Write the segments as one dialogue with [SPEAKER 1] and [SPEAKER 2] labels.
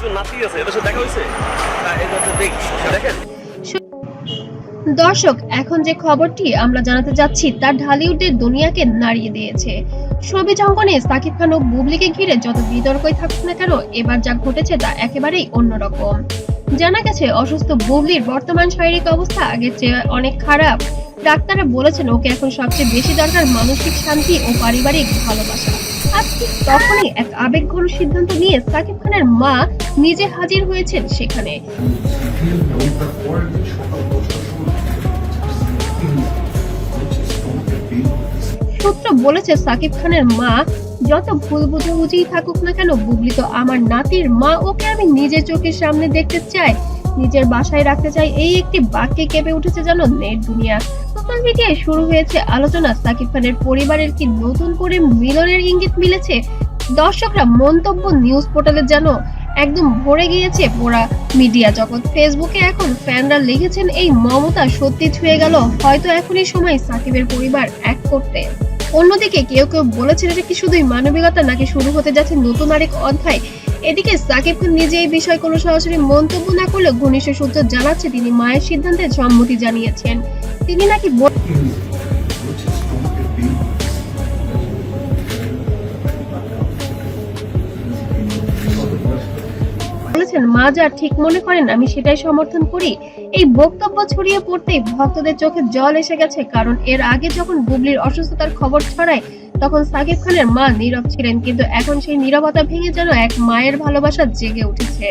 [SPEAKER 1] দুজন নাতি আছে, এদের সাথে দেখা হয়েছে? দেখেন
[SPEAKER 2] দর্শক, এখন যে খবরটি আমরা জানাতে যাচ্ছি তা ঢালিউডের দুনিয়াকে নাড়িয়ে দিয়েছে। ছবি জঙ্গলে সাকিব খান ও বুবলিকে ঘিরে যত বিতর্কই থাকুক না কেন, এবার যা ঘটেছে তা একেবারেই অন্যরকম। জানা গেছে অসুস্থ বুবলির বর্তমান শারীরিক অবস্থা আগের চেয়ে অনেক খারাপ। ডাক্তাররা বলেছেন ওকে এখন সবচেয়ে বেশি দরকার মানসিক শান্তি ও পারিবারিক ভালোবাসা। আর ঠিক তখনই এক আবেগঘন সিদ্ধান্ত নিয়ে সাকিব খানের মা নিজে হাজির হয়েছেন সেখানে। সূত্র বলেছে সাকিব খানের মা, যত ভুল বুঝাবুঝি থাকুক না কেন, বুবলি তো আমার নাতির মা, ওকে আমি নিজের চোখের সামনে দেখতে চাই, নিজের বাসায় রাখতে চাই। এই একটি বাক্যে কেঁপে উঠেছে যেন নেট দুনিয়া। সোশ্যাল মিডিয়ায় শুরু হয়েছে আলোচনা, সাকিব খানের পরিবারের কি নতুন করে মিলনের ইঙ্গিত মিলেছে। দর্শকরা মন্তব্য, নিউজ পোর্টালে যেন একদম ভরে গিয়েছে পোড়া মিডিয়া জগৎ। ফেসবুকে এখন ফ্যানরা লিখেছেন, এই মমতা সত্যি ছুঁয়ে গেল, হয়তো এখনই সময় সাকিবের পরিবার এক করতে। অন্যদিকে কেউ কেউ বলেছেন, এটা কি শুধুই মানবিকতা নাকি শুরু হতে যাচ্ছে নতুন আরেক অধ্যায়। এদিকে সাকিব খান নিজে এই বিষয়ে কোনো সরাসরি মন্তব্য না করলেও ঘনিষ্ঠ সূত্র জানাচ্ছে তিনি মায়ের সিদ্ধান্তে সম্মতি জানিয়েছেন। তিনি নাকি বলেছেন, মা যা ঠিক মনে করেন আমি সেটাই সমর্থন করি। এই বক্তব্য ছড়িয়ে পড়তেই ভক্তদের চোখে জল এসে গেছে, কারণ এর আগে যখন বুবলির অসুস্থতার খবর ছড়ায় তখন সাকিব খানের মা নীরব ছিলেন, কিন্তু এখন সেই নীরবতা ভেঙে যেন এক মায়ের ভালোবাসা জেগে উঠেছে।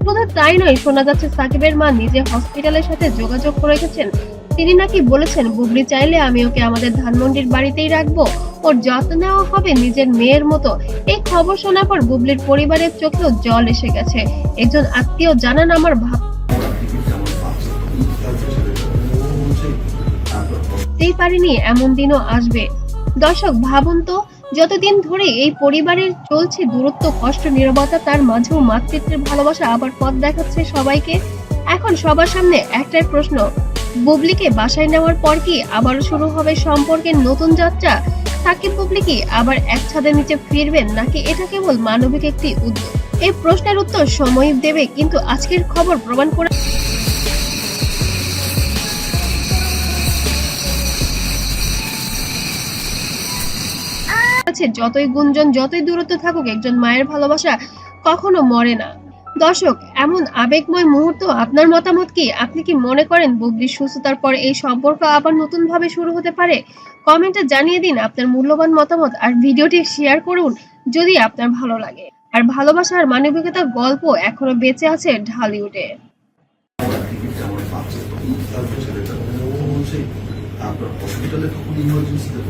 [SPEAKER 2] শুধু তাই নয়, শোনা যাচ্ছে সাকিবের মা নিজে হসপিটালের সাথে যোগাযোগ করে রেখেছেন। তিনি নাকি বলেছেন, বুবলি চাইলে আমি ওকে আমাদের ধানমন্ডির বাড়িতেই রাখবো, ওর যত্ন নেওয়া হবে নিজের মেয়ের মতো। এই খবর শোনার পর বুবলির পরিবারের চোখেও জল এসে গেছে। একজন আত্মীয় জানান, আমার ভাবতেই পারিনি এমন দিনও আসবে। দর্শক, ভাবুন তো, যতদিন ধরে এই পরিবারের চলছে দূরত্ব, কষ্ট, নীরবতা, তার মাঝেও মাতৃত্বের ভালোবাসা আবার পথ দেখাচ্ছে সবাইকে। এখন সবার সামনে একটাই প্রশ্ন, বুবলিকে বাসায় নেওয়ার পর কি আবারও শুরু হবে সম্পর্কের নতুন যাত্রা? সাকিব বুবলি কি আবার এক ছাদের নিচে ফিরবেন, নাকি এটা কেবল মানবিক একটি উদ্যোগ? এই প্রশ্নের উত্তর সময় দেবে, কিন্তু আজকের খবর প্রমাণ করে যতই গুঞ্জন, যতই দূরত্ব থাকুক, একজন মায়ের ভালোবাসা কখনো মরে না। দর্শক, এমন আবেগময় মুহূর্ত, আপনার মতামত কি? আপনি কি মনে করেন বুবলির সুস্থতার পর এই সম্পর্ক আবার নতুন ভাবে শুরু হতে পারে? কমেন্টে জানিয়ে দিন আপনার মূল্যবান মতামত, আর ভিডিওটি শেয়ার করুন যদি আপনার ভালো লাগে। আর ভালোবাসা আর মানবিকতার গল্প এখনো বেঁচে আছে ঢালিউডে।
[SPEAKER 3] তারপর হসপিটালে তখন ইমার্জেন্সিতে